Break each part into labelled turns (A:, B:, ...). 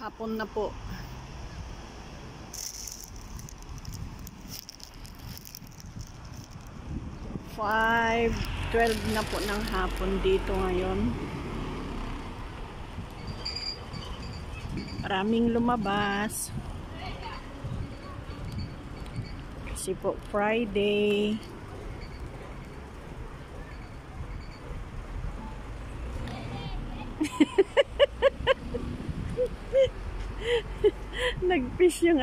A: Hapon na po. 5:12 na po ng hapon dito ngayon. Maraming lumabas. Kasi po Friday. Nag-fish yung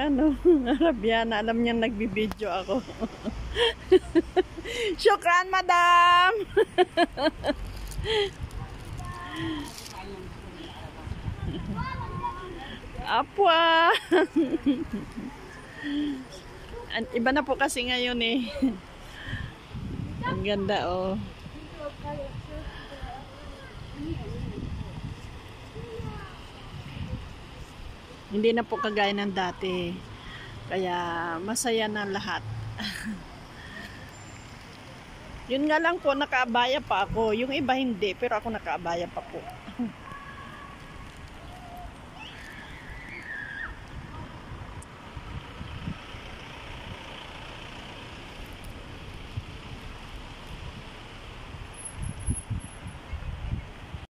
A: Arabiana. Alam niya nagbibideo ako. Syukran, madam! Apwa! Iba na po kasi ngayon eh. Ang ganda oh. Hindi na po kagaya ng dati. Kaya masaya na lahat. Yun nga lang po, nakaabaya pa ako. Yung iba hindi, pero ako nakaabaya pa po.